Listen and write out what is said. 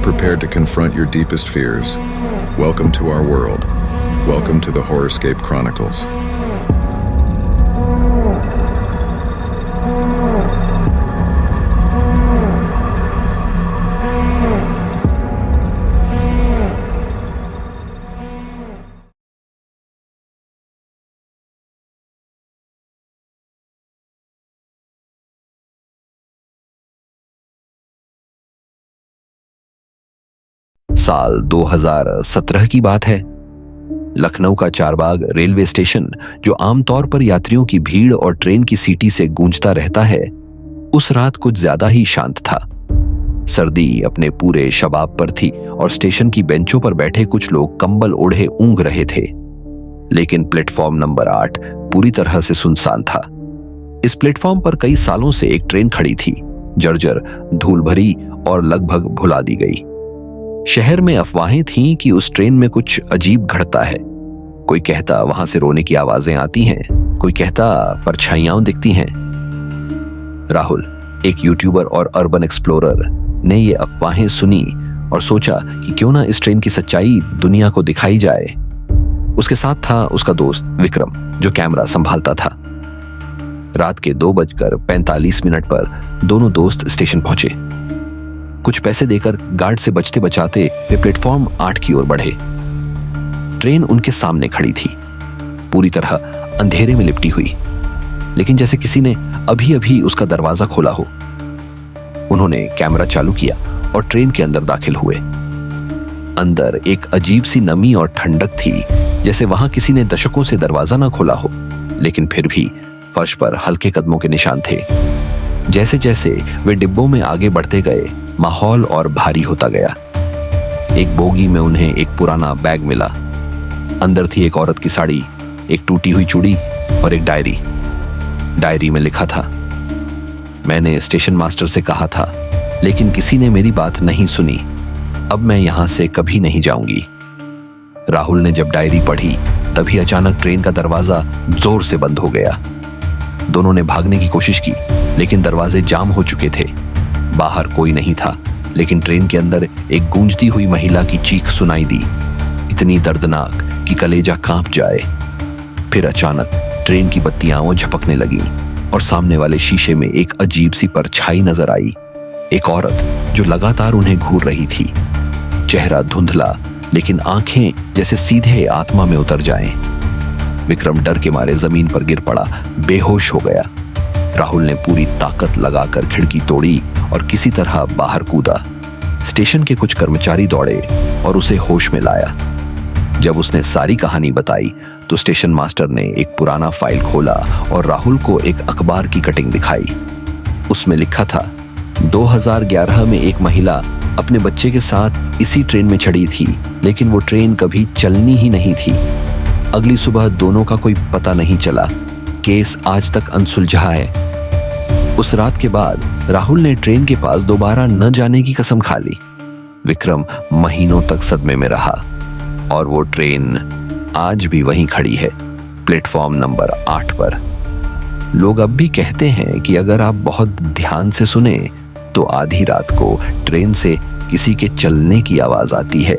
prepared to confront your deepest fears. Welcome to our world. Welcome to the Horrorscape Chronicles. साल 2017 की बात है। लखनऊ का चारबाग रेलवे स्टेशन, जो आमतौर पर यात्रियों की भीड़ और ट्रेन की सीटी से गूंजता रहता है, उस रात कुछ ज्यादा ही शांत था। सर्दी अपने पूरे शबाब पर थी और स्टेशन की बेंचों पर बैठे कुछ लोग कंबल ओढ़े ऊँघ रहे थे। लेकिन प्लेटफॉर्म नंबर 8 पूरी तरह से सुनसान था। इस प्लेटफॉर्म पर कई सालों से एक ट्रेन खड़ी थी, जर्जर, धूल भरी और लगभग भुला दी गई। शहर में अफवाहें थीं कि उस ट्रेन में कुछ अजीब घटता है। कोई कहता वहां से रोने की आवाजें आती हैं, कोई कहता परछाइयां दिखती हैं। राहुल, एक यूट्यूबर और अर्बन एक्सप्लोरर, ने ये अफवाहें सुनी और सोचा कि क्यों ना इस ट्रेन की सच्चाई दुनिया को दिखाई जाए। उसके साथ था उसका दोस्त विक्रम, जो कैमरा संभालता था। रात के 2:45 पर दोनों दोस्त स्टेशन पहुंचे। कुछ पैसे देकर गार्ड से बचते बचाते वे प्लेटफॉर्म 8 की ओर बढ़े। ट्रेन उनके सामने खड़ी थी, पूरी तरह अंधेरे में लिपटी हुई, लेकिन जैसे किसी ने अभी अभी उसका दरवाजा खोला हो। उन्होंने कैमरा चालू किया और ट्रेन के अंदर दाखिल हुए। अंदर एक अजीब सी नमी और ठंडक थी, जैसे वहां किसी ने दशकों से दरवाजा ना खोला हो, लेकिन फिर भी फर्श पर हल्के कदमों के निशान थे। जैसे जैसे वे डिब्बों में आगे बढ़ते गए, माहौल और भारी होता गया। एक बोगी में उन्हें एक पुराना बैग मिला। अंदर थी एक औरत की साड़ी, एक टूटी हुई चूड़ी और एक डायरी। डायरी में लिखा था, मैंने स्टेशन मास्टर से कहा था, लेकिन किसी ने मेरी बात नहीं सुनी। अब मैं यहां से कभी नहीं जाऊंगी। राहुल ने जब डायरी पढ़ी, तभी अचानक ट्रेन का दरवाजा जोर से बंद हो गया। दोनों ने भागने की कोशिश की, लेकिन दरवाजे जाम हो चुके थे। बाहर कोई नहीं था, लेकिन ट्रेन के अंदर एक गूंजती हुई महिला की चीख सुनाई दी, इतनी दर्दनाक कि कलेजा कांप जाए। फिर अचानक ट्रेन की बत्तियां झपकने लगीं और सामने वाले शीशे में एक अजीब सी परछाई नजर आई। एक औरत जो लगातार उन्हें घूर रही थी। चेहरा धुंधला, लेकिन आंखें जैसे सीधे आत्मा में उतर जाएं। विक्रम डर के मारे जमीन पर गिर पड़ा, बेहोश हो गया। राहुल ने पूरी ताकत लगाकर खिड़की तोड़ी और किसी तरह बाहर कूदा। स्टेशन के कुछ कर्मचारी दौड़े और उसे होश में लाया। जब उसने सारी कहानी बताई, तो स्टेशन मास्टर ने एक पुराना फाइल खोला और राहुल को एक अखबार की कटिंग दिखाई। उसमें लिखा था, 2011 में एक महिला अपने बच्चे के साथ इसी ट्रेन में चढ़ी थी, लेकिन वो ट्रेन कभी चलनी ही नहीं थी। अगली सुबह दोनों का कोई पता नहीं चला। केस आज तक अनसुलझा है। उस रात के बाद राहुल ने ट्रेन के पास दोबारा न जाने की कसम खा ली। विक्रम महीनों तक सदमे में रहा और वो ट्रेन आज भी वहीं खड़ी है, प्लेटफॉर्म नंबर 8 पर। लोग अब भी कहते हैं कि अगर आप बहुत ध्यान से सुने, तो आधी रात को ट्रेन से किसी के चलने की आवाज आती है।